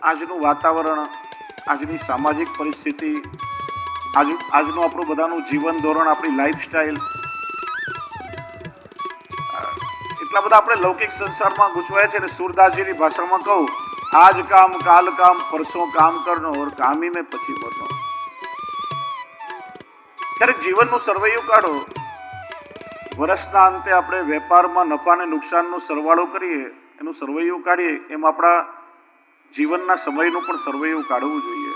આજનું વાતાવરણ, આજની સામાજિક પરિસ્થિતિ, આજનું આપણું બધાનું જીવન ધોરણ, આપણી લાઈફસ્ટાઈલ, એટલા બધા આપણે લૌકિક સંસારમાં ગૂંચવાય છે. અને સુરદાસજીની ભાષામાં કહું, આજ કામ કાલ કામ પરસો કામ કરનો ઓર કામી મેં પછી મરનો. ક્યારેક જીવનનું સરવૈયું કાઢો. વર્ષના અંતે આપણે વેપારમાં નફા અને નુકસાનનો સરવાળો કરીએ, એનું સરવૈયું કાઢીએ, એમ આપણા જીવનના સમયનું પણ સરવૈયું કાઢવું જોઈએ.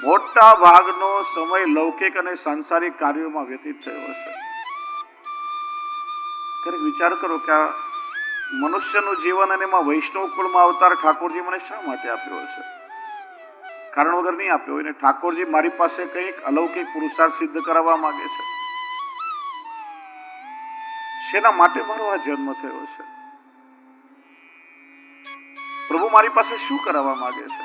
મોટા ભાગનો સમય લૌકિક અને સાંસારિક કાર્યોમાં વ્યતીત થયો હશે. ક્યારેક વિચાર કરો કે આ મનુષ્યનું જીવન અને એમાં વૈષ્ણવ કુળમાં અવતાર ઠાકોરજી મને શા માટે આપ્યો હશે? કારણ વગર નહીં આપ્યો હોય ને. ઠાકોરજી મારી પાસે કંઈક અલૌકિક પુરુષાર્થ સિદ્ધ કરાવવા માંગે છે. શેના માટે મારો આ જન્મ થયો છે? પ્રભુ મારી પાસે શું કરાવવા માંગે છે?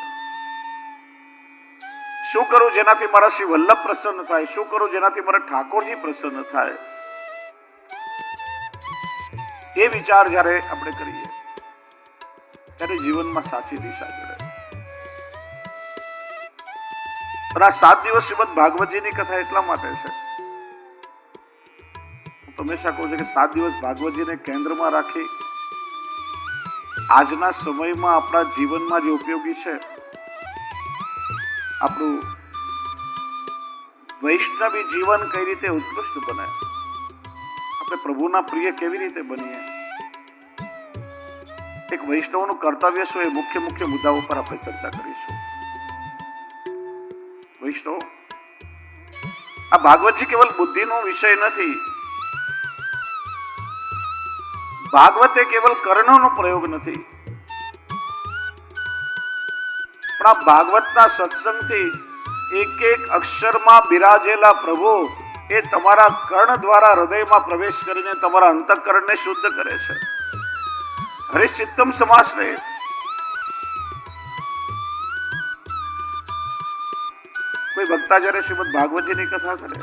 શું કરું જેનાથી મારા શ્રી વલ્લભ પ્રસન્ન થાય? શું કરું જેનાથી મારા ઠાકોરજી પ્રસન્ન થાય? એ વિચાર જ્યારે આપણે કરીએ ત્યારે જીવનમાં સાચી દિશા જડે. અને આ 7 દિવસ શ્રીમદ ભાગવતજીની કથા એટલા માટે છે. હું હંમેશા કહું છું કે 7 દિવસ ભાગવતજીને કેન્દ્રમાં રાખી આજના સમયમાં આપણા જીવનમાં જે ઉપયોગી છે, આપણું વૈષ્ણવી જીવન કઈ રીતે ઉત્કૃષ્ટ બને, આપણે પ્રભુના પ્રિય કેવી રીતે બનીએ, એક વૈષ્ણવનું કર્તવ્ય શું, એ મુખ્ય મુદ્દાઓ પર આપણે ચર્ચા કરીશું. વૈષ્ણવ, આ ભાગવતજી કેવલ બુદ્ધિનો વિષય નથી. ભાગવત એ કેવલ કર્ણનો પ્રયોગ નથી, પણ આ ભાગવતના સત્સંગથી એક એક અક્ષરમાં બિરાજેલા પ્રભુ એ તમારા કર્ણ દ્વારા હૃદયમાં પ્રવેશ કરીને તમારા અંતઃકરણને શુદ્ધ કરે છે. હરિચિત્તમ સમાશ્રય. કોઈ ભક્તા જયારે શ્રીમદ ભાગવતજીની કથા કરે,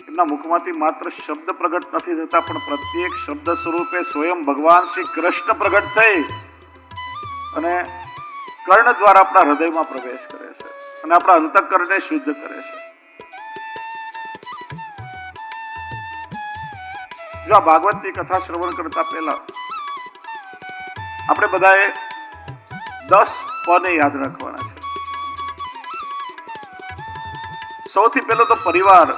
એમના મુખમાંથી માત્ર શબ્દ પ્રગટ નથી થતા, પણ પ્રત્યેક શબ્દ સ્વરૂપે સ્વયં ભગવાન શ્રી કૃષ્ણ પ્રગટ થઈ અને કર્ણ દ્વારા આપણા હૃદયમાં પ્રવેશ કરે છે અને આપણા અંતઃકરણને શુદ્ધ કરે છે. જો આ ભાગવતની કથા શ્રવણ કરતા પહેલા આપણે બધાએ 10 પને યાદ રાખવાના છે. સૌથી પહેલો તો પરિવાર.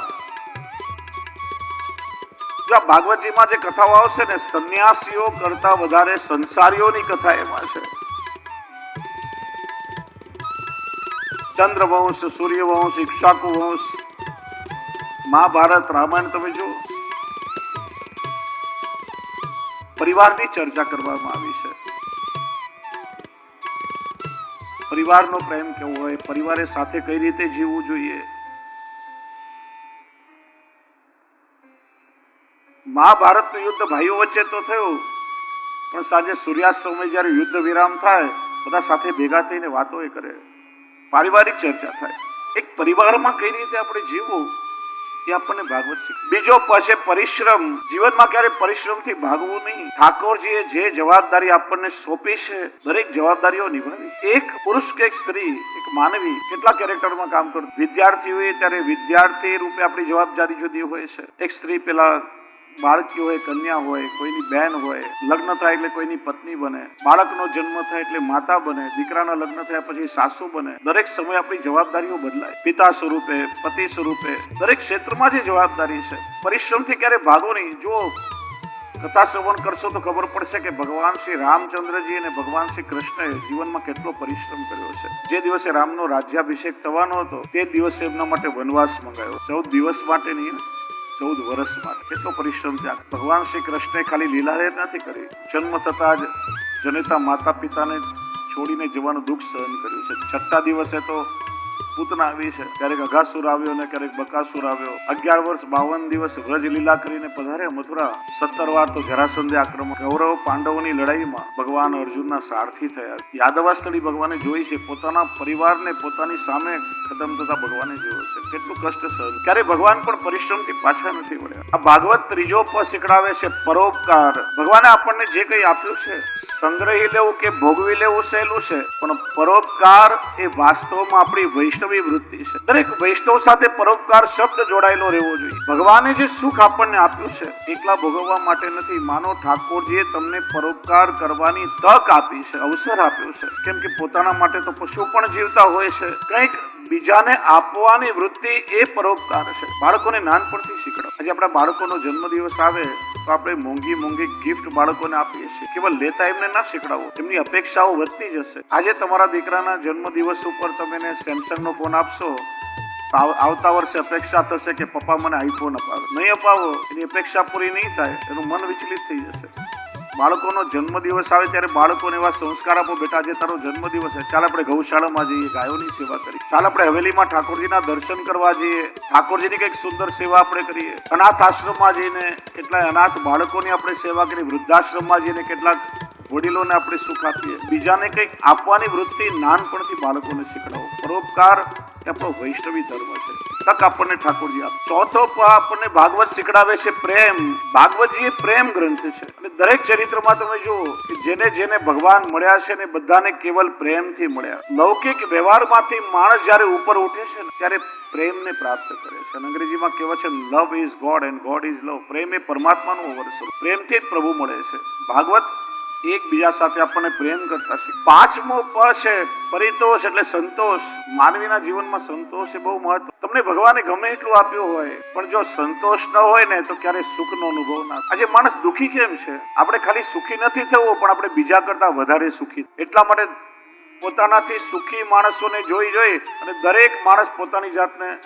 જો આ ભાગવતજીમાં જે કથાઓ આવશે ને, સંન્યાસીઓ કરતા વધારે સંસારીઓની કથા એમાં છે. ચંદ્રવંશ, સૂર્યવંશ, ઇક્ષ્વાકુ વંશ, મહાભારત, રામાયણ તમે જુઓ, પરિવારની ચર્ચા કરવામાં આવી છે. પરિવારનો પ્રેમ કેવો હોય, પરિવારે સાથે કઈ રીતે જીવવું જોઈએ. મહાભારતનું યુદ્ધ ભાઈઓ વચ્ચે તો થયું, પણ સાંજે સૂર્યાસ્ત સમયે જ્યારે યુદ્ધ વિરામ થાય, બધા સાથે ભેગા થઈને વાતો એ કરે, પારિવારિક ચર્ચા થાય. એક પરિવારમાં કઈ રીતે આપણે જીવવું એ આપણને ભાગવત શીખવે. બીજો પછી પરિશ્રમ. જીવનમાં ક્યારે પરિશ્રમથી ભાગવું નહીં. ઠાકોરજીએ જે જવાબદારી આપણને સોંપી છે, દરેક જવાબદારીઓ નિભાવી. એક પુરુષ કે એક સ્ત્રી, એક માનવી કેટલા કેરેક્ટરમાં કામ કરતું. વિદ્યાર્થી હોય ત્યારે વિદ્યાર્થી રૂપે આપણી જવાબદારી જુદી હોય છે. એક સ્ત્રી પેલા બાળકી હોય, કન્યા હોય, કોઈની બહેન હોય, લગ્ન થાય એટલે કોઈની પત્ની બને, બાળકનો જન્મ થાય એટલે માતા બને, દીકરાના લગ્ન થયા પછી સાસુ બને. દરેક સમય આપણી જવાબદારીઓ બદલાય. પિતા સ્વરૂપે, પતિ સ્વરૂપે, દરેક ક્ષેત્રમાં જે જવાબદારી છે. પરિશ્રમથી ક્યારે ભાગો નહીં. જો કથા શ્રવણ કરશો તો ખબર પડશે કે ભગવાન શ્રી રામચંદ્રજી અને ભગવાન શ્રી કૃષ્ણએ જીવનમાં કેટલો પરિશ્રમ કર્યો છે. જે દિવસે રામનો રાજ્યાભિષેક થવાનો હતો, તે દિવસે એમના માટે વનવાસ મંગાયો. 14 દિવસ માટે નહીં, 14 વર્ષ માટે. કેટલો પરિશ્રમ ત્યાં. ભગવાન શ્રી કૃષ્ણે ખાલી લીલા નથી કરી, જન્મ થતા જ જનેતા માતા પિતાને છોડીને જવાનું દુઃખ સહન કર્યું છે. 6થા દિવસે તો પૂતના આવી છે, ક્યારેક અઘાસુર આવ્યો અને ક્યારેક બકાસુર આવ્યો. 11 વર્ષ 52 દિવસ વ્રજ લીલા કરીને પધારે મથુરા. 17 વાર તો જરાસંધે આક્રમણ. કૌરવ પાંડવોની લડાઈમાં ભગવાન અર્જુનના સારથી થયા. યાદવાસ્થળી ભગવાને જોઈ છે, પોતાના પરિવારને પોતાની સામે ખતમ થતા ભગવાને જોયો છે. કેટલું કષ્ટ સહન. ક્યારે ભગવાન પણ પરિશ્રમથી પાછા નથી વળ્યા. આ ભાગવત ત્રીજો પદ શીખડાવે છે પરોપકાર. ભગવાને આપણને જે કંઈ આપ્યું છે, સંગ્રહી લેવું કે ભોગવી લેવું સહેલું છે, પણ પરોપકાર એ વાસ્તવમાં આપણી વૈષ્ણવી વૃત્તિ છે. દરેક વૈષ્ણવ સાથે પરોપકાર શબ્દ જોડાયેલો રહેવો જોઈએ. ભગવાને જે સુખ આપણને આપ્યું છે એકલા ભોગવવા માટે નથી. માનો ઠાકોરજીએ તમને પરોપકાર કરવાની તક આપી છે, અવસર આપ્યો છે. કેમ કે પોતાના માટે તો પશુ પણ જીવતા હોય છે. કંઈક બીજાને આપવાની વૃત્તિ એ પરોપકાર છે. બાળકોને નાનપણથી શીખવાડો. આજે આપણા બાળકોનો જન્મદિવસ આવે તો આપણે મોંઘી મોંઘી ગિફ્ટ બાળકોને આપીએ છીએ. કેવળ લેતા એમને ના શીખડાવો, એમની અપેક્ષાઓ વધતી જશે. આજે તમારા દીકરાના જન્મદિવસ ઉપર તમે એને સેમસંગનો ફોન આપશો, આવતા વર્ષે અપેક્ષા થશે કે પપ્પા મને આઈફોન અપાવે. નહીં અપાવો, એની અપેક્ષા પૂરી નહીં થાય, એનું મન વિચલિત થઈ જશે. બાળકોનો જન્મદિવસ આવે ત્યારે બાળકોને એવા સંસ્કાર આપો, બેટા આજે તારો જન્મદિવસ છે, ચાલ આપણે ગૌશાળામાં જઈએ, ગાયોની સેવા કરીએ, ચાલ આપણે હવેલીમાં ઠાકોરજીના દર્શન કરવા જઈએ, ઠાકોરજીની કંઈક સુંદર સેવા આપણે કરીએ, અનાથ આશ્રમમાં જઈને કેટલાય અનાથ બાળકોની આપણે સેવા કરીએ, વૃદ્ધાશ્રમમાં જઈને કેટલાક વડીલોને આપણે સુખ આપીએ. બીજાને કંઈક આપવાની વૃત્તિ નાનપણથી બાળકોને શીખડાવો. પરોપકાર એ આપણો વૈષ્ણવી ધર્મ છે. તક આપણને ઠાકોરજી આપે. ચોથો આપણને ભાગવત શીખડાવે છે પ્રેમ. ભાગવતજી એ પ્રેમ ગ્રંથ છે અને દરેક ચરિત્રમાં તમે જુઓ કે જેને જેને ભગવાન મળ્યા છે ને બધાને કેવલ પ્રેમથી મળ્યા. લૌકિક વ્યવહારમાંથી માણસ જ્યારે ઉપર ઉઠે છે ને ત્યારે પ્રેમને પ્રાપ્ત કરે છે. અંગ્રેજીમાં કહેવાય છે love is God and God is love. પ્રેમ એ પરમાત્માનું અવર. પ્રેમથી જ પ્રભુ મળે છે. ભાગવત એકબીજા સાથે આપણને પ્રેમ કરતા છે. પાંચમો પ છે પરિતોષ એટલે સંતોષ. માનવીના જીવનમાં સંતોષ એ બહુ મહત્વ. તમને ભગવાને ગમે એટલું આપ્યું હોય પણ જો સંતોષ ન હોય ને તો ક્યારે સુખનો અનુભવ ના. આજે માણસ દુઃખી કેમ છે? આપણે ખાલી સુખી નથી થવું પણ આપણે બીજા કરતા વધારે સુખી. એટલા માટે પોતાનાથી સુખી માણસોને જોઈ અને દરેક માણસ પોતાની જાતને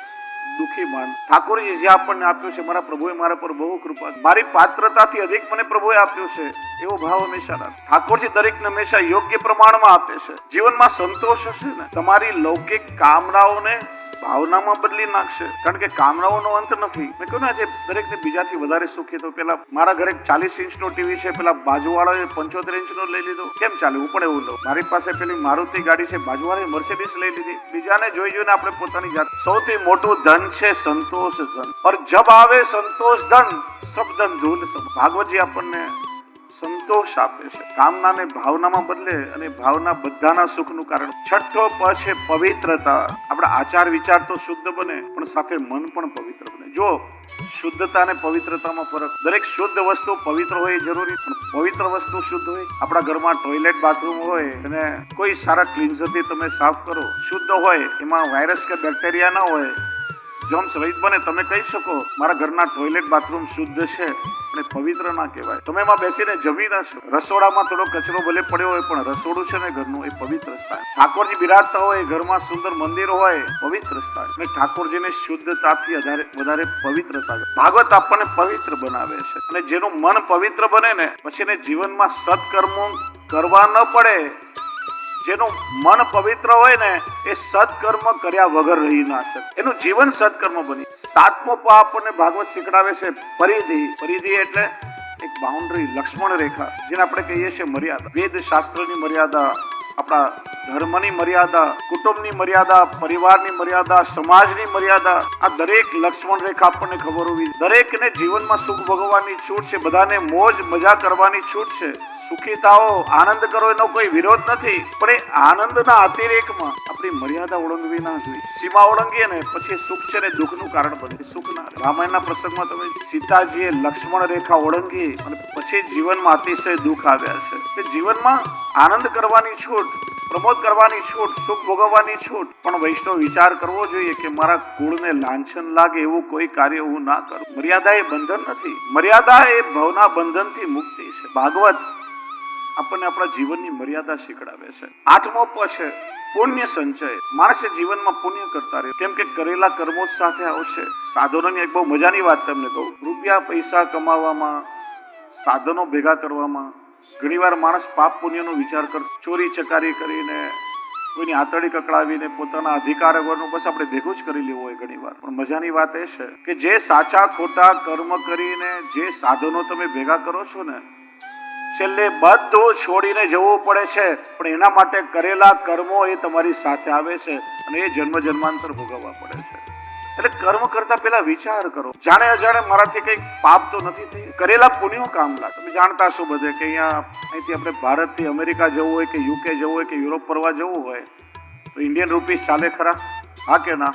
દુઃખી માન. ઠાકોરજી જે આપણને આપ્યું છે, મારા પ્રભુએ મારા પર બહુ કૃપા, મારી પાત્રતાથી અધિક મને પ્રભુએ આપ્યું છે, એવો ભાવ હંમેશા રાખ. ઠાકોરજી દરેકને હંમેશા યોગ્ય પ્રમાણમાં આપે છે. જીવનમાં સંતોષ હશે ને તમારી લૌકિક કામનાઓને ભાવનામાં બદલી નાખશે. કારણ કે કામનાઓનો અંત નથી. મેં કહ્યું ને આજે દરેકને બીજાથી વધારે સુખી. તો પેલા મારા ઘરે 40 ઇંચનો ટીવી છે, પેલા બાજુવાળાએ 75 ઇંચનો લઈ લીધો. કેમ ચાલે? હું પણ એવું લઉં. મારી પાસે પેલી મારુતિ ગાડી છે, બાજુવાળાએ મર્સિડીઝ લઈ લીધી. બીજાને જોઈને આપણે પોતાની જાત. સૌથી મોટું ધન છે સંતોષ ધન. પર જબ આવે સંતોષ ધન સબ ધન ધૂલ સબ. ભાગવતજી આપણને સંતોષ આપે છે. કામનાને ભાવનામાં બદલે અને ભાવના બધાના સુખનું કારણ. છઠ્ઠો પ છે પવિત્રતા. આપણા આચાર વિચાર તો શુદ્ધ બને પણ સાથે મન પણ પવિત્ર બને. જો શુદ્ધતા અને પવિત્રતામાં ફરક. દરેક શુદ્ધ વસ્તુ પવિત્ર હોય જરૂરી, પણ પવિત્ર વસ્તુ શુદ્ધ હોય. આપણા ઘરમાં ટોયલેટ બાથરૂમ હોય અને કોઈ સારા ક્લિન્ઝરથી તમે સાફ કરો, શુદ્ધ હોય, એમાં વાયરસ કે બેક્ટેરિયા ના હોય, જમ્સ રહિત બને. તમે કહી શકો મારા ઘરના ટોયલેટ બાથરૂમ શુદ્ધ છે પણ પવિત્ર ના કહેવાય. તમે એમાં બેસીને જમી ના છો. રસોડામાં થોડો કચરો ભલે પડ્યો હોય પણ રસોડું છે ને ઘરનું, એ પવિત્ર સ્થાન. ઠાકોરજી બિરાજતા હોય, ઘરમાં સુંદર મંદિર હોય, પવિત્ર સ્થાન. અને ઠાકોરજીને શુદ્ધતાથી વધારે પવિત્રતા. ભાગવત આપણને પવિત્ર બનાવે છે અને જેનું મન પવિત્ર બને ને પછી એને જીવનમાં સત્કર્મો કરવા ન પડે. જેનું મન પવિત્ર હોય ને એ સત્કર્મ કર્યા વગર રહી ના શકે. એનું જીવન સત્કર્મ બની. સાતમો પ આપણને ભાગવત શીખડાવે છે પરિધિ. પરિધિ એટલે એક બાઉન્ડ્રી, લક્ષ્મણ રેખા, જેને આપણે કહીએ છીએ મર્યાદા. વેદ શાસ્ત્રની મર્યાદા, આપણા ધર્મની મર્યાદા, કુટુંબની મર્યાદા, પરિવારની મર્યાદા, સમાજની મર્યાદા, આ દરેક લક્ષ્મણ રેખા આપણને ખબર હોવી. દરેકને જીવનમાં સુખ ભોગવવાની છૂટ છે, બધાને મોજ મજા કરવાની છૂટ છે. સુખી થાઓ, આનંદ કરો, એનો કોઈ વિરોધ નથી, પણ એ આનંદના અતિરેકમાં આપણી મર્યાદા ઓળંગવી ના જોઈએ. સીમા ઓળંગીએ ને પછી સુખ છે ને દુઃખનું કારણ બને. સુખ ના. રામાયણના પ્રસંગમાં તમે સીતાજીએ લક્ષ્મણ રેખા ઓળંગી અને પછી જીવનમાં અતિશય દુઃખ આવ્યા છે. કે જીવનમાં આનંદ કરવાની છૂટ, પ્રમોદ કરવાની છૂટ, સુખ ભોગવવાની છૂટ, પણ વૈષ્ણવ વિચાર કરવો જોઈએ કે મારા કુળને લાંછન લાગે એવું કોઈ કાર્ય હું ના કરું. મર્યાદા એ બંધન નથી. મર્યાદા એ ભવના બંધનથી મુક્તિ છે. ભાગવત આપણને આપણા જીવનની મર્યાદા શીખડાવે છે. આઠમો પ છે પુણ્ય સંચય. માણસે જીવનમાં પુણ્ય કરતા રહે, કેમ કે કરેલા કર્મો સાથે આવશે. સાધનોની એક બહુ મજાની વાત તમને કહું. રૂપિયા પૈસા કમાવામાં, સાધનો ભેગા કરવામાં ઘણીવાર માણસ પાપ પુણ્યનો વિચાર કર, ચોરી ચકારી કરીને, કોઈની આતડી કકડાવીને પોતાના અધિકાર વગરનું બસ આપણે ભેગું જ કરી લેવું હોય ઘણીવાર. પણ મજાની વાત એ છે કે જે સાચા ખોટા કર્મ કરીને જે સાધનો તમે ભેગા કરો છો ને, છેલ્લે બધું છોડીને જવું પડે છે, પણ એના માટે કરેલા કર્મો એ તમારી સાથે આવે છે અને એ જન્મ જન્માંતર ભોગવવા પડે છે. એટલે કર્મ કરતા પહેલા વિચાર કરો, જાણે અજાણે મારાથી કંઈક પાપ તો નથી થયું, કરેલા પુણ્યો કામ લાગે. તમે જાણતા છો બધે કે અહીંથી આપણે ભારતથી અમેરિકા જવું હોય કે યુકે જવું હોય કે યુરોપ ફરવા જવું હોય તો ઇન્ડિયન રૂપીસ ચાલે ખરા? હા કે ના?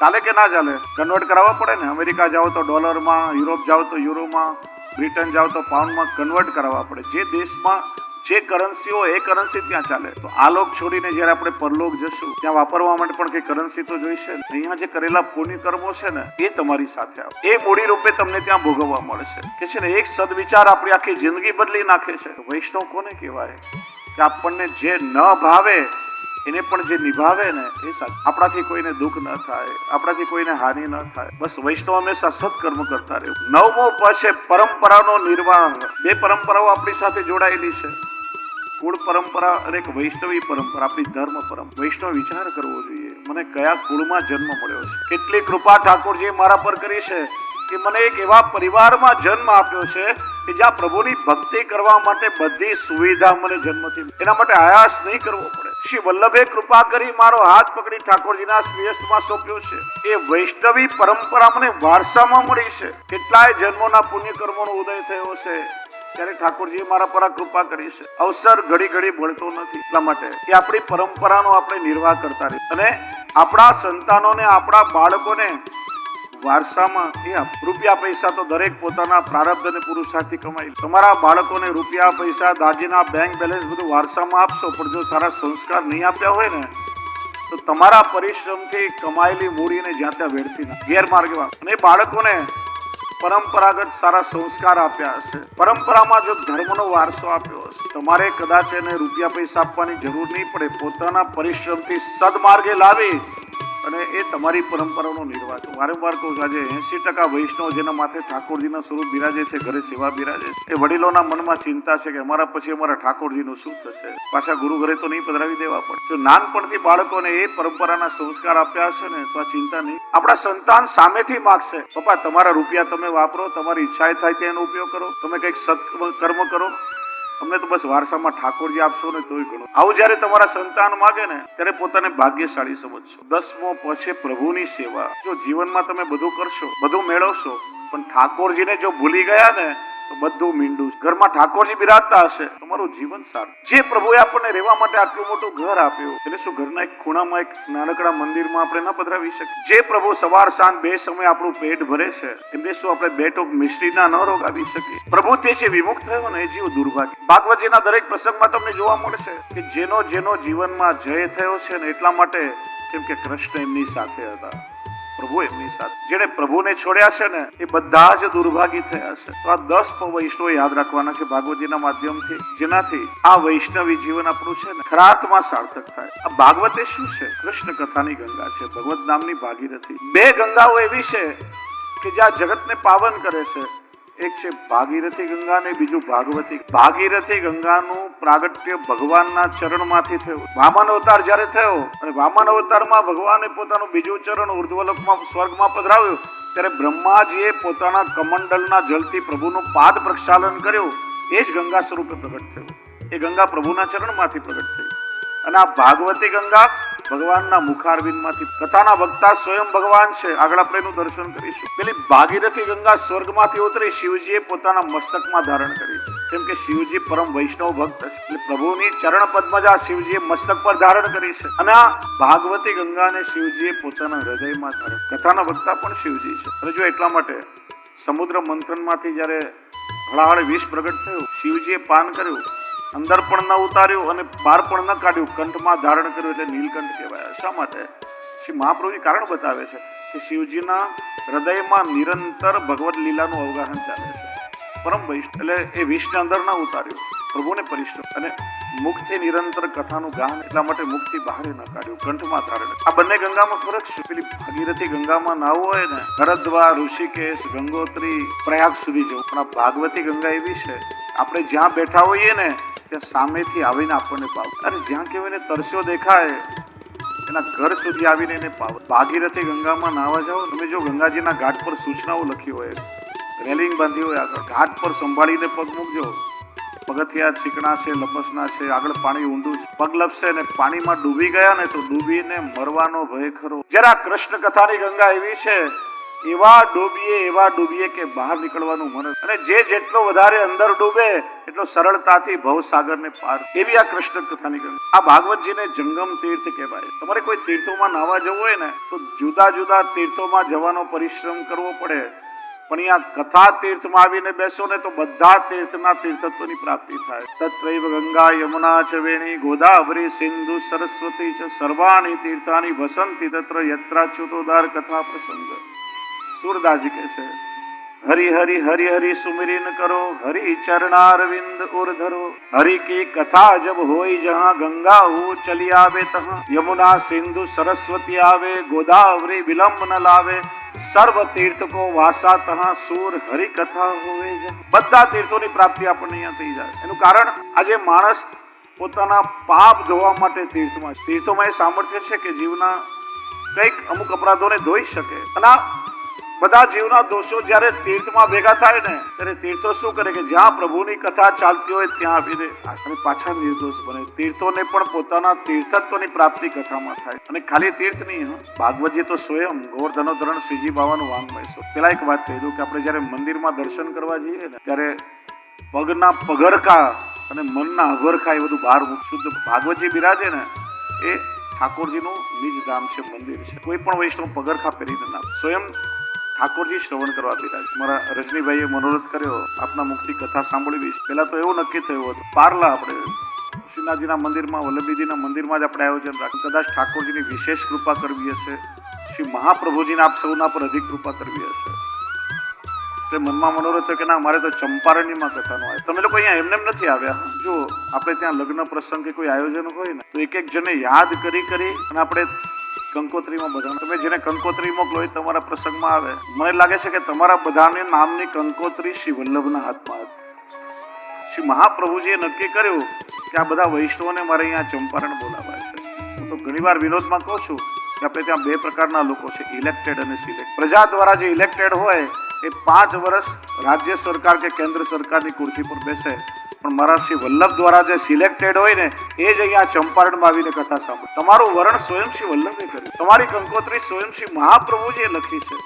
ચાલે કે ના ચાલે? કન્વર્ટ કરાવવા પડે ને. અમેરિકા જાઓ તો ડોલરમાં, યુરોપ જાઓ તો યુરોમાં, બ્રિટન જાઓ તો પાઉન્ડમાં કન્વર્ટ કરાવવા પડે. જે દેશમાં જે કરન્સી હોય એ કરન્સી ત્યાં ચાલે. તો આ લોક છોડીને જ્યારે આપણે પરલોક જશું ત્યાં વાપરવા માટે પણ કઈ કરન્સી તો જોઈશે ને. અહીંયા જે કરેલા પુણ્ય કર્મો છે ને એ તમારી સાથે આવે, એ મૂડી રૂપે તમને ત્યાં ભોગવવા મળશે. કે છે ને એક સદવિચાર આપણી આખી જિંદગી બદલી નાખે છે. વૈષ્ણવ કોને કહેવાય? કે આપણને જે ન ભાવે એને પણ જે નિભાવે ને એ સાચું. આપણાથી કોઈને દુઃખ ન થાય, આપણાથી કોઈને હાનિ ન થાય. બસ વૈષ્ણવ હંમેશા સત્કર્મ કરતા રહેવું. 9મો છે પરંપરાનો નિર્વાહ. 2 પરંપરાઓ આપણી સાથે જોડાયેલી છે, કુળ પરંપરા અને એક વૈષ્ણવી પરંપરા, આપણી ધર્મ પરંપરા. વૈષ્ણવ વિચાર કરવો જોઈએ, મને કયા કુળમાં જન્મ મળ્યો છે. કેટલી કૃપા ઠાકોરજીએ મારા પર કરી છે કે મને એક એવા પરિવારમાં જન્મ આપ્યો છે કે જ્યાં પ્રભુની ભક્તિ કરવા માટે બધી સુવિધા મને જન્મથી, એના માટે આયાસ નહીં કરવો પડે. શ્રી વલ્લભે કૃપા કરી મારો હાથ પકડી ઠાકોરજીના શ્રેષ્ઠમાં સોંપ્યો છે. એ વૈષ્ણવી પરંપરા મને વારસામાં મળી છે. કેટલાય જન્મોના પુણ્ય કર્મોનો ઉદય થયો છે ત્યારે ઠાકોરજીએ મારા પર કૃપા કરી છે. અવસર ઘડી ઘડી મળતો નથી, એટલા માટે કે આપણી પરંપરાનો આપણે નિર્વાહ કરતા રહીએ અને આપણા સંતાનોને, આપણા બાળકોને વારસામાં એ રૂપિયા પૈસા તો દરેક પોતાના પ્રારબ્ધ અને પુરુષાર્થથી કમાઈ. તમારા બાળકોને રૂપિયા પૈસા, દાગીના, બેંક બેલેન્સ બધું વારસામાં આપશો, પણ જો સારા સંસ્કાર નહીં આપ્યા હોય ને તો તમારા પરિશ્રમથી કમાયેલી મૂડીને જ્યાં ત્યાં વેડફી નાખે, ગેરમાર્ગે. અને બાળકોને પરંપરાગત સારા સંસ્કાર આપ્યા હશે, પરંપરામાં જો ધર્મનો વારસો આપ્યો હશે, તમારે કદાચ એને રૂપિયા પૈસા આપવાની જરૂર નહીં પડે. પોતાના પરિશ્રમથી સદમાર્ગે લાવી અને એ તમારી પરંપરાનો નિર્વાહ છે. વારંવાર કહું છું, આજે 80% વૈષ્ણવ જેના માથે ઠાકોરજીના સ્વરૂપ બિરાજે છે, ઘરે સેવા બિરાજે છે, એ વડીલોના મનમાં ચિંતા છે કે અમારા પછી અમારા ઠાકોરજીનું શું થશે? પાછા ગુરુ ઘરે તો નહીં પધરાવી દેવા પડે. જો નાનપણથી બાળકોને એ પરંપરાના સંસ્કાર આપ્યા હશે ને તો આ ચિંતા નહીં. આપણા સંતાન સામેથી માગશે, પપ્પા તમારા રૂપિયા તમે વાપરો, તમારી ઈચ્છા થાય તેનો ઉપયોગ કરો, તમે કંઈક સત્કર્મ કરો, અમને તો બસ વારસામાં ઠાકોરજી આપશો ને તોય ઘણું. આવું જયારે તમારા સંતાન માગે ને ત્યારે પોતાને ભાગ્યશાળી સમજશો. 10મો પછી પ્રભુની સેવા. જો જીવનમાં તમે બધું કરશો, બધું મેળવશો, પણ ઠાકોરજીને જો ભૂલી ગયા ને તો બધું મીંડું. ઘરમાં ઠાકોરજી બિરાજતા હશે, તમારું જીવન સારું. જે પ્રભુએ આપણને રહેવા માટે આટલું મોટું ઘર આપ્યું, એટલે શું ઘરના એક ખૂણામાં એક નાનકડા મંદિરમાં આપણે ન પધરાવી શકીએ? જે પ્રભુ સવાર સાંજ 2 સમય આપણું પેટ ભરે છે, એમને શું આપણે 2 ટોક મિશ્રીના ન રોગાવી શકીએ? પ્રભુ તે છે વિમુક્ત થયો ને એ જીવ દુર્ભાગ્ય. ભાગવતજીના દરેક પ્રસંગમાં તમને જોવા મળશે કે જેનો જીવનમાં જય થયો છે ને એટલા માટે કેમ કે કૃષ્ણ એમની સાથે હતા, પ્રભુ એમની સાથે. જેને પ્રભુને છોડ્યા છે ને એ બધા જ દુર્ભાગી થયા છે. તો આ 10 વૈષ્ણવ યાદ રાખવાના છે ભાગવતજીના માધ્યમથી, જેનાથી આ વૈષ્ણવી જીવન આપણું છે ને ખરાર્થમાં સાર્થક થાય. આ ભાગવતે શું છે? કૃષ્ણ કથાની ગંગા છે, ભગવત નામની ભાગીરથી. 2 ગંગાઓ એવી છે કે જ્યાં જગતને પાવન કરે છે. એક છે ભાગીરથી ગંગા ને બીજું ભાગવતી. ભાગીરથી ગંગાનું પ્રાગટ્ય ભગવાનના ચરણમાંથી થયું. વામન અવતાર જ્યારે થયો અને વામન અવતારમાં ભગવાને પોતાનું બીજું ચરણ ઉર્ધ્વલોકમાં સ્વર્ગમાં પધરાવ્યું ત્યારે બ્રહ્માજીએ પોતાના કમંડલના જળથી પ્રભુનું પાદ પ્રક્ષાલન કર્યું. એ જ ગંગા સ્વરૂપે પ્રગટ થયું. એ ગંગા પ્રભુના ચરણમાંથી પ્રગટ થઈ. અને આ ભાગવતી ગંગા ભગવાનના મુખારવિંદમાંથી. કથાના વક્તા સ્વયં ભગવાન છે, આગળ આપણે એનું દર્શન કરીશું. પેલી ભાગીરથી ગંગા સ્વર્ગમાંથી ઉતરી શિવજીએ પોતાના મસ્તકમાં ધારણ કરી, કેમ કે શિવજી પરમ વૈષ્ણવ ભક્ત છે. એટલે પ્રભુની ચરણ પદ્મજા શિવજીએ મસ્તક પર ધારણ કરી છે. અને આ ભાગવતી ગંગાને શિવજીએ પોતાના હૃદયમાં ધારણ. કથાના વક્તા પણ શિવજી છે. અને જો એટલા માટે સમુદ્ર મંથનમાંથી જ્યારે હળાહળ વિષ પ્રગટ થયું, શિવજીએ પાન કર્યું, અંદર પણ ન ઉતાર્યું અને બહાર પણ ન કાઢ્યું, કંઠમાં ધારણ કર્યું, એટલે નીલકંઠ કહેવાય. શા માટે? શ્રી મહાપ્રભુજી કારણ બતાવે છે કે શિવજીના હૃદયમાં નિરંતર ભગવદ લીલાનું અવગાહન ચાલે છે. પરમ વૈષ્ણવ એટલે એ વિષને અંદર ન ઉતાર્યું, પ્રભુને પરિશ્રમ અને મુખથી નિરંતર કથાનું ગાન, એટલા માટે મુખથી બહાર ન કાઢ્યું, કંઠમાં ધારણ. આ બંને ગંગામાં ફરક છે. પેલી ભાગીરથી ગંગામાં નાવું હોય ને હરદ્વાર, ઋષિકેશ, ગંગોત્રી, પ્રયાગ સુધી જવું, પણ આ ભાગવતી ગંગા એવી છે આપણે જ્યાં બેઠા હોઈએ ને ત્યાં સામેથી આવીને આપણને પાવ. અરે જ્યાં કહેવાય ને તરસ્યો દેખાય એના ઘર સુધી આવીને એને પાવ. ભાગીરથી ગંગામાં નાવા જાઓ, તમે જો ગંગાજીના ઘાટ પર સૂચનાઓ લખી હોય, રેલિંગ બાંધી હોય, આગળ ઘાટ પર સંભાળીને પગ મૂકજો, પગથિયા ચીકણા છે, લપસણા છે, આગળ પાણી ઊંડું છે, પગ લપસે ને પાણીમાં ડૂબી ગયા ને તો ડૂબીને મરવાનો ભય ખરો. જરા કૃષ્ણ કથાની ગંગા એવી છે, એવા ડૂબીએ કે બહાર નીકળવાનું મન, અને જેટલો વધારે અંદર ડૂબે એટલો સરળતાથી ભવસાગરને પાર. એવી આ કૃષ્ણ કથાની ગંગા. આ ભાગવતજીને જંગમ તીર્થ કહેવાય. તમારે કોઈ તીર્થોમાં નાહવા જવું હોય ને તો જુદા જુદા તીર્થોમાં જવાનો પરિશ્રમ કરવો પડે, પણ અહીંયા કથા તીર્થમાં આવીને બેસો ને તો બધા તીર્થના તીર્થત્વની પ્રાપ્તિ થાય. તત્રૈવ ગંગા યમુના ચ વેણી ગોદાવરી સિંધુ સરસ્વતી ચ સર્વાણી તીર્થાની વસંતી તત્ર યત્રાચ્યુતોદાર કથા પ્રસંગ. सूरदास जी कहते हैं हरि हरि हरि हरि सुमिरिन करो, हरि चरणारविंद उर धरो, हरि की कथा जब होई जहाँ गंगा हो चली आवे तहाँ, यमुना सिंधु सरस्वती आवे गोदावरी विलंब न लावे, સર્વ તીર્થ કો વાસા તહા સૂર હરિ કથા હોવે. બધા તીર્થોની પ્રાપ્તિ આપણને અહીંયા થઈ જાય. એનું કારણ આજે માણસ પોતાના પાપ ધોવા માટે તીર્થોમાં એ સામર્થ્ય છે કે જીવના કંઈક અમુક અપરાધોને ધોઈ શકે. અને બધા જીવના દોષો જ્યારે તીર્થમાં ભેગા થાય ને ત્યારે તીર્થો શું કરે કે જ્યાં પ્રભુની કથા ચાલતી હોય ત્યાં આવીને અને પાછા નિર્દોષ બને. તીર્થોને પણ પોતાના તીર્થત્વની પ્રાપ્તિ કથામાં થાય. અને ખાલી તીર્થ નહીં, ભાગવતજી તો સ્વયં ગોવર્ધનોધરણ શ્રીજી બાવાનું વાંગમય છે. પેલા એક વાત કહી દઉં કે આપણે જયારે મંદિરમાં દર્શન કરવા જઈએ ને ત્યારે પગના પગરખા અને મનના અભરખા એ બધું બહાર શુદ્ધ ભાગવતજી બિરાજે ને એ ઠાકોરજીનું નિજ ધામ છે, મંદિર છે. કોઈ પણ વૈષ્ણવ પગરખા પહેરીને ના, સ્વયં ઠાકોરજી શ્રવણ કરવા બિરાજ. મારા રજનીભાઈએ મનોરથ કર્યો આપના મુખથી કથા સાંભળવી. પહેલા તો એવું નક્કી થયું હતું પારલા આપણે શ્રીનાથજીના મંદિરમાં, વલ્લભીજીના મંદિરમાં જ આપણે આયોજન રાખ્યું. કદાચ ઠાકોરજીની વિશેષ કૃપા કરવી હશે, શ્રી મહાપ્રભુજીને આપ સૌના પર અધિક કૃપા કરવી હશે. તે મનમાં મનોરથ થયો કે ના મારે તો ચંપારણીમાં કથાનો આવે. તમે લોકો અહીંયા એમને નથી આવ્યા. જો આપણે ત્યાં લગ્ન પ્રસંગ કે કોઈ આયોજન હોય ને તો એક જણને યાદ કરી અને આપણે કંકોત્રીમાં બધા, તમે જેને કંકોત્રી મોકલો એ તમારા પ્રસંગમાં આવે. મને લાગે છે કે તમારા બધાની નામની કંકોત્રી શ્રી વલ્લભના હાથમાં હતી. શ્રી મહાપ્રભુજીએ નક્કી કર્યું કે આ બધા વૈષ્ણવોને મારે અહીંયા ચંપારણ બોલાવાય છે. હું તો ઘણીવાર વિનોદમાં કહું છું કે આપણે ત્યાં બે પ્રકારના લોકો છે, ઇલેક્ટેડ અને સિલેક્ટ. પ્રજા દ્વારા જે ઇલેક્ટેડ હોય એ 5 વર્ષ રાજ્ય સરકાર કે કેન્દ્ર સરકારની ખુરશી પર બેસે, પણ મારા શ્રી વલ્લભ દ્વારા જે સિલેક્ટેડ હોય ને એ જ અહીંયા ચંપારણમાં આવીને કથા સાંભળે. તમારું વરણ સ્વયં શ્રી વલ્લભે કર્યું, તમારી કંકોત્રી સ્વયં શ્રી મહાપ્રભુજીએ લખી છે.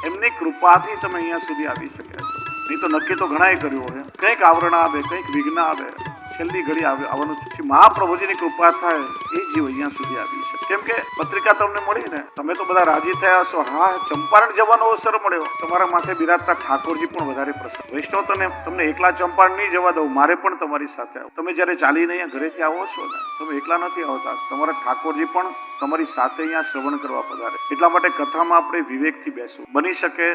એમની કૃપાથી તમે અહીંયા સુધી આવી શક્યા છો. નહીં તો નક્કી તો ઘણાએ કર્યું હોય, કંઈક આવરણ આવે, કંઈક વિઘ્ન આવે, છેલ્લી ઘડી આવવાનું. શ્રી મહાપ્રભુજીની કૃપા થાય એ જીવ અહીંયા સુધી આવી શકે. કેમ કે પત્રિકા તમને મળી ને, તમે તો બધા રાજી થયા હશો. હા, ચંપારણ જવાનો અવસર મળ્યો. તમારા માથે બિરાજતા ઠાકોરજી પણ વધારે પ્રસન્ન. વૈષ્ણવ તમને એકલા ચંપારણ નહીં જવા દઉં, મારે પણ તમારી સાથે આવો. તમે જયારે ચાલીને અહીંયા ઘરેથી આવો છો ને, તમે એકલા નથી આવતા, તમારા ઠાકોરજી પણ તમારી સાથે અહીંયા શ્રવણ કરવા પધારે. એટલા માટે કથામાં આપણે વિવેકથી બેસવું. બની શકે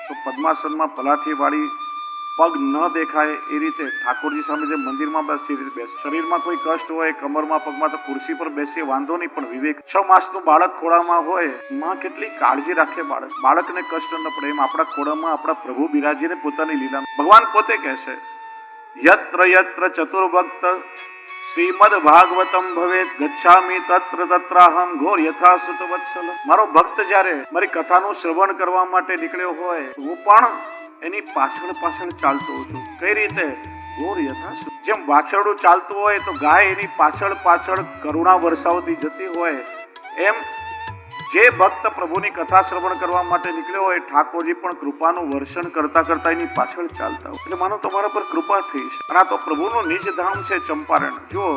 તો પદ્માસનમાં પલાઠી વાળી પગ ન દેખાય એ રીતે ઠાકોરજી સામે જે મંદિરમાં બેસી બેસે. શરીરમાં કોઈ કષ્ટ હોય, કમરમાં પગમાં, તો ખુરશી પર બેસીએ વાંધો નહીં, પણ વિવેક. 6 માસનું બાળક ખોળામાં હોય, માં કેટલી કાળજી રાખે બાળકને કષ્ટ ન પડે. એમ આપણા ખોળામાં આપણા પ્રભુ બિરાજીને પોતાની લીલા. ભગવાન પોતે કહેશે યત્ર યત્ર ચતુર્ભક્ત શ્રીમદ ભાગવતમ ભવેત ગચ્છામિ તત્ર તત્રાહમ ઘોર યથા સુત વત્સલ. મારો ભક્ત જ્યારે મારી કથાનું શ્રવણ કરવા માટે નીકળ્યો હોય, હું પણ એની પાછળ ચાલતો છું. કઈ રીતે? ઘોર યથાસુત. જેમ વાછરડું ચાલતું હોય તો ગાય એની પાછળ કરુણા વરસાવતી જતી હોય, એમ જે ભક્ત પ્રભુની કથા શ્રવણ કરવા માટે નીકળ્યો હોય, ઠાકોરજી પણ કૃપાનું વર્ષણ કરતા એની પાછળ ચાલતા હોય. એટલે માનો તમારા પર કૃપા થઈ છે. અને આ તો પ્રભુનું નિજ ધામ છે ચંપારણ. જો